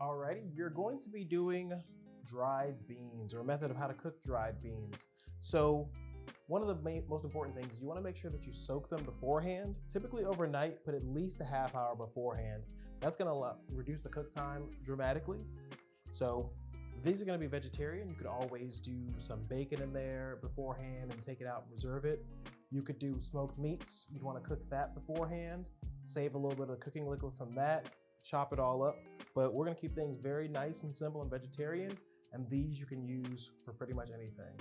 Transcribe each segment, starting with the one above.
Alrighty, you're going to be doing dried beans, or a method of how to cook dried beans. So one of the most important things is you want to make sure that you soak them beforehand, typically overnight, but at least a half hour beforehand. That's going to reduce the cook time dramatically. So these are going to be vegetarian. You could always do some bacon in there beforehand and take it out and reserve it. You could do smoked meats. You'd want to cook that beforehand, save a little bit of the cooking liquid from that, chop it all up. But we're going to keep things very nice and simple and vegetarian, and these you can use for pretty much anything.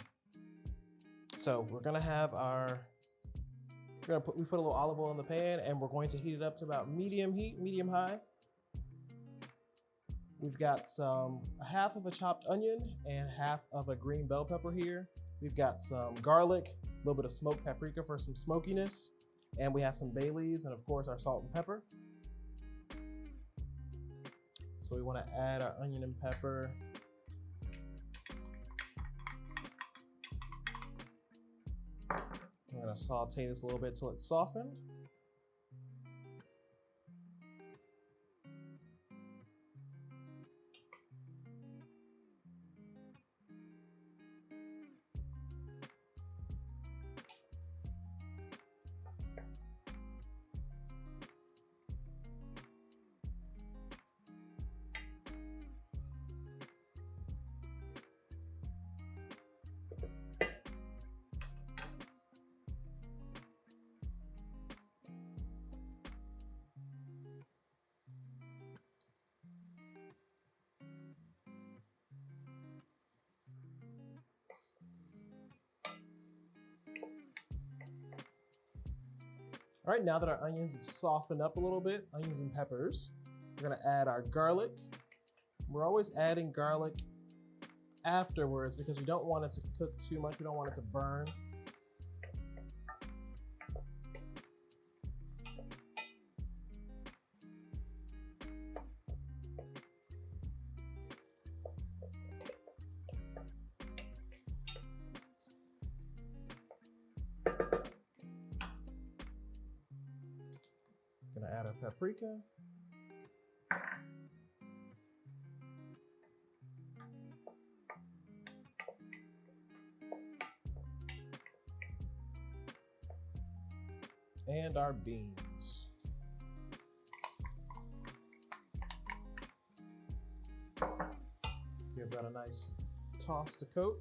So we're going to have we put a little olive oil in the pan, and we're going to heat it up to about medium heat, medium high. We've got half of a chopped onion and half of a green bell pepper here. We've got some garlic, a little bit of smoked paprika for some smokiness, and we have some bay leaves and of course our salt and pepper. So we want to add our onion and pepper. We're going to saute this a little bit till it's softened. All right, now that our onions have softened up a little bit, onions and peppers, we're gonna add our garlic. We're always adding garlic afterwards because we don't want it to cook too much. We don't want it to burn. Gonna add our paprika. And our beans. Give that a nice toss to coat.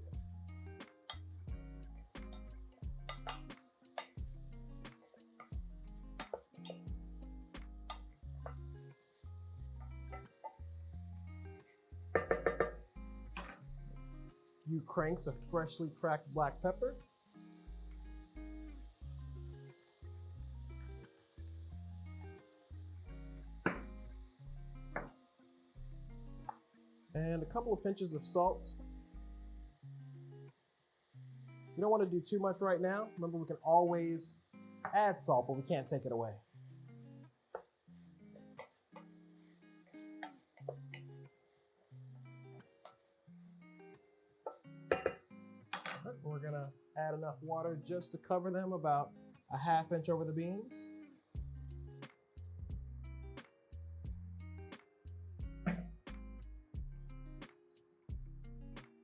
Few cranks of freshly cracked black pepper. And a couple of pinches of salt. You don't want to do too much right now. Remember, we can always add salt, but we can't take it away. We're gonna add enough water just to cover them, about a ½ inch over the beans.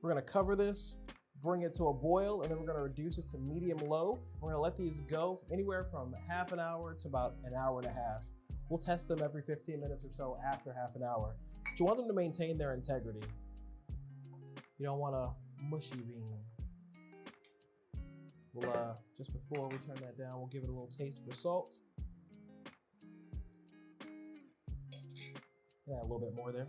We're gonna cover this, bring it to a boil, and then we're gonna reduce it to medium low. We're gonna let these go from anywhere from ½ an hour to about an hour and a half. We'll test them every 15 minutes or so after ½ an hour. But you want them to maintain their integrity. You don't want a mushy bean. We'll, just before we turn that down, we'll give it a little taste for salt. Add a little bit more there.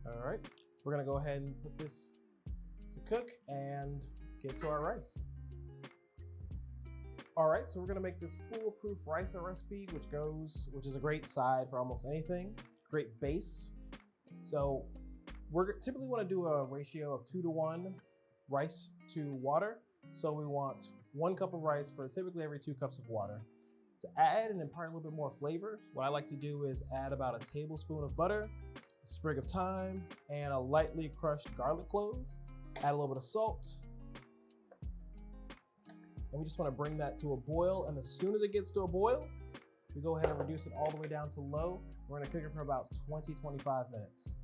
All right, we're gonna go ahead and put this to cook and get to our rice. All right, so we're gonna make this foolproof rice recipe, which is a great side for almost anything, great base. So we're typically wanna do a ratio of 2:1 rice to water. So we want 1 cup of rice for typically every 2 cups of water. To add and impart a little bit more flavor, what I like to do is add about a tablespoon of butter, a sprig of thyme, and a lightly crushed garlic clove. Add a little bit of salt. And we just want to bring that to a boil. And as soon as it gets to a boil, we go ahead and reduce it all the way down to low. We're going to cook it for about 20-25 minutes.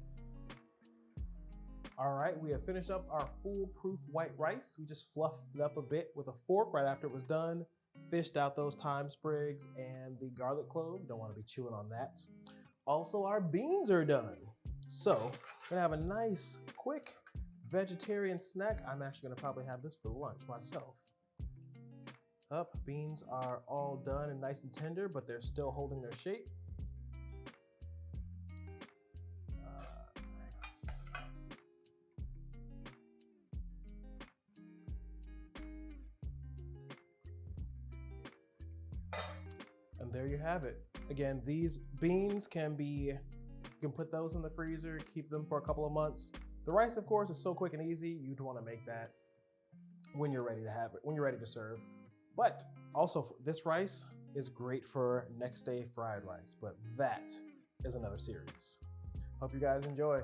All right, we have finished up our foolproof white rice. We just fluffed it up a bit with a fork right after it was done, fished out those thyme sprigs and the garlic clove. You don't want to be chewing on that. Also, our beans are done. So we're gonna have a nice, quick vegetarian snack. I'm actually gonna probably have this for lunch myself. Beans are all done and nice and tender, but they're still holding their shape. And there you have it. Again, these beans you can put those in the freezer, keep them for a couple of months. The rice, of course, is so quick and easy. You'd want to make that when you're ready to have it, when you're ready to serve. But also, this rice is great for next day fried rice, but that is another series. Hope you guys enjoy.